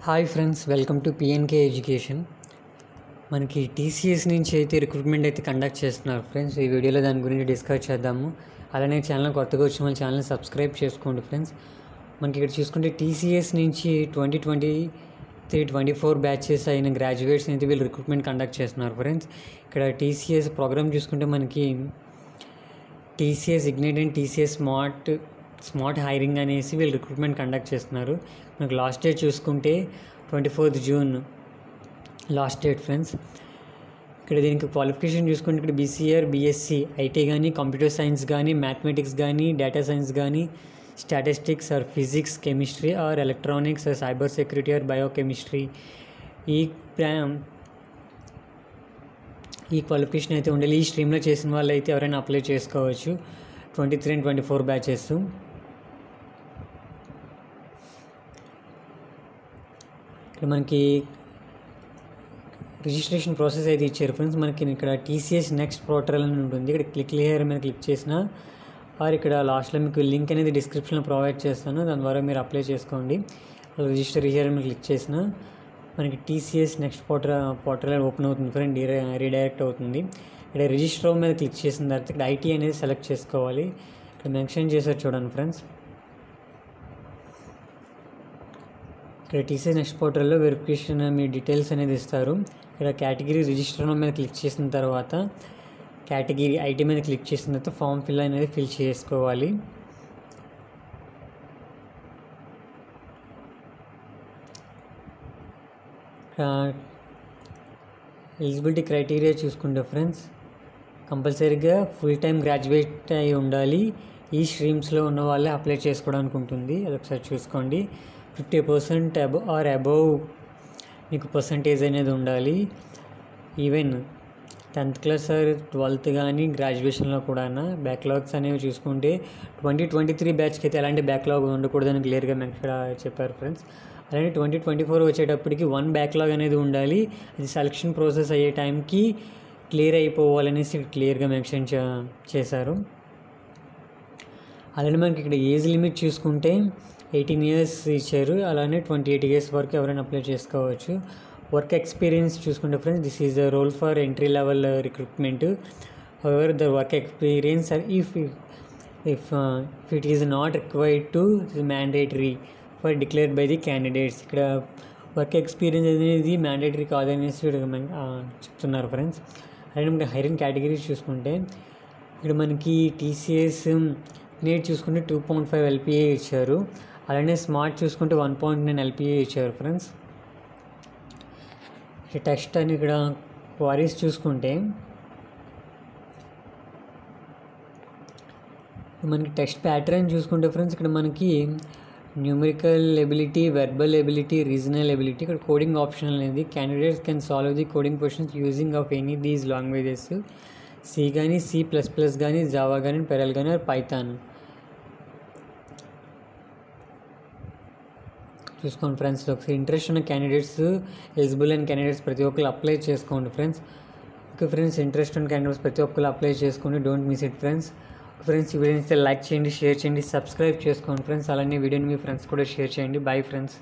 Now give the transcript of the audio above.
Hi friends, welcome to PNK education. మనకి TCS నుంచి అయితే రిక్రూట్మెంట్ అయితే కండక్ట్ చేస్తున్నారు ఫ్రెండ్స్. ఈ వీడియోలో దాని గురించి డిస్కస్ చేద్దాము. అలానే ఛానల్ కొత్తగా వచ్చిన వాళ్ళ ఛానల్ని సబ్స్క్రైబ్ చేసుకోండి ఫ్రెండ్స్. మనకి ఇక్కడ చూసుకుంటే టీసీఎస్ నుంచి 2023-24 బ్యాచెస్ అయిన గ్రాడ్యుయేట్స్ అయితే వీళ్ళు రిక్రూట్మెంట్ కండక్ట్ చేస్తున్నారు ఫ్రెండ్స్. ఇక్కడ టీసీఎస్ ప్రోగ్రామ్ చూసుకుంటే మనకి TCS ignite and TCS smart hiring అనేసి వీళ్ళు రిక్రూట్మెంట్ కండక్ట్ చేస్తున్నారు. మనకు లాస్ట్ డేట్ చూసుకుంటే 24th June last date friends. ఇక్కడ దీనికి క్వాలిఫికేషన్ చూసుకుంటే ఇక్కడ బీసీఆర్, బీఎస్సీ, ఐటీ కానీ, కంప్యూటర్ సైన్స్ కానీ, మ్యాథమెటిక్స్ కానీ, డేటా సైన్స్ కానీ, statistics or physics, chemistry or electronics or cyber security or biochemistry ఈ క్వాలిఫికేషన్ అయితే ఉండాలి. ఈ స్ట్రీమ్లో చేసిన వాళ్ళు అయితే ఎవరైనా అప్లై చేసుకోవచ్చు. 23 and 24 బ్యాచెస్. ఇక్కడ మనకి రిజిస్ట్రేషన్ ప్రాసెస్ అయితే ఇచ్చారు ఫ్రెండ్స్. మనకి ఇక్కడ టీసీఎస్ నెక్స్ట్ పోర్టల్ అని ఉంటుంది. ఇక్కడ క్లిక్ హియర్ మీద క్లిక్ చేసిన ఆర్ ఇక్కడ లాస్ట్లో మీకు లింక్ అనేది డిస్క్రిప్షన్లో ప్రొవైడ్ చేస్తాను, దాని ద్వారా మీరు అప్లై చేసుకోండి. రిజిస్టర్ హియర్ మీద క్లిక్ చేసిన మనకి టీసీఎస్ నెక్స్ట్ పోర్టల్ ఓపెన్ అవుతుంది ఫ్రెండ్, రీడైరెక్ట్ అవుతుంది. ఇక్కడ రిజిస్టర్ మీద క్లిక్ చేసిన తర్వాత ఇక్కడ ఐటీ అనేది సెలెక్ట్ చేసుకోవాలి. ఇక్కడ మెన్షన్ చేశారు చూడండి ఫ్రెండ్స్. ఇక్కడ టీసీఎస్ నెక్స్ట్ పోర్టల్లో వెరిఫికేషన్ మీ డీటెయిల్స్ అనేది ఇస్తారు. ఇక్కడ కేటగిరీ రిజిస్టర్ మీద క్లిక్ చేసిన తర్వాత కేటగిరీ ఐటీ మీద క్లిక్ చేసిన తర్వాత ఫామ్ ఫిల్ అనేది ఫిల్ చేసుకోవాలి. ఎలిజిబిలిటీ క్రైటీరియా చూసుకుంటే ఫ్రెండ్స్, కంపల్సరీగా ఫుల్ టైం గ్రాడ్యుయేట్ అయి ఉండాలి. ఈ స్ట్రీమ్స్లో ఉన్న వాళ్ళే అప్లై చేసుకోవడానికి ఉంటుంది. అదొకసారి చూసుకోండి. 50% అబోవ్ మీకు పర్సంటేజ్ అనేది ఉండాలి. Even 10th class are 12th కానీ గ్రాడ్యుయేషన్లో కూడా బ్యాక్లాగ్స్ అనేవి చూసుకుంటే 2023 బ్యాచ్కి అయితే ఎలాంటి బ్యాక్లాగ్ ఉండకూడదని క్లియర్గా ఇక్కడ చెప్పారు ఫ్రెండ్స్. అలానే 2024 వచ్చేటప్పటికి 1 బ్యాక్లాగ్ అనేది ఉండాలి. అది సెలక్షన్ ప్రాసెస్ అయ్యే టైంకి క్లియర్ అయిపోవాలనేసి క్లియర్గా మెన్షన్ చేశారు. అలానే మనకి ఇక్కడ ఏజ్ లిమిట్ చూసుకుంటే 18 years ఇచ్చారు. అలానే 28 years వరకు ఎవరైనా అప్లై చేసుకోవచ్చు. వర్క్ ఎక్స్పీరియన్స్ చూసుకుంటే friends, this is the role for entry level recruitment. However the work experience if it is not required to mandatory for declared by the candidates. ఇక్కడ work experience అనేది mandatory కాదనేసి చెప్తున్నారు friends. అలానే మనకి hiring categories చూసుకుంటే ఇక్కడ మనకి TCS నేట్ చూసుకుంటే 2.5 LPA ఇచ్చారు. అలానే స్మార్ట్ చూసుకుంటే 1.9 LPA ఇచ్చారు ఫ్రెండ్స్. టెక్స్ట్ అని ఇక్కడ క్వారీస్ చూసుకుంటే మనకి టెక్స్ట్ ప్యాటర్న్ చూసుకుంటే ఫ్రెండ్స్, ఇక్కడ మనకి numerical ability, verbal ability, regional ability, ఇక్కడ కోడింగ్ ఆప్షన్ అనేది candidates can solve the coding questions using of any these languages. C కానీ, C++ కానీ, జావా కానీ, పెరల్ కానీ, పైథాన్ చూసుకోండి ఫ్రెండ్స్. ఒకసారి ఇంట్రెస్ట్ ఉన్న క్యాండిడేట్స్, ఎలిజిబుల్ అయిన క్యాండిడేట్స్ ప్రతి ఒక్కరు అప్లై చేసుకోండి ఫ్రెండ్స్. ఓకే ఫ్రెండ్స్, ఇంట్రెస్ట్ ఉన్న క్యాండిడేట్స్ ప్రతి ఒక్కరు అప్లై చేసుకోండి. Don't miss it friends. Friends, ఈ వీడియోని లైక్ చేయండి, షేర్ చేయండి, సబ్స్క్రైబ్ చేసుకోండి ఫ్రెండ్స్. అలానే వీడియోని మీ ఫ్రెండ్స్ కూడా షేర్ చేయండి. Bye friends.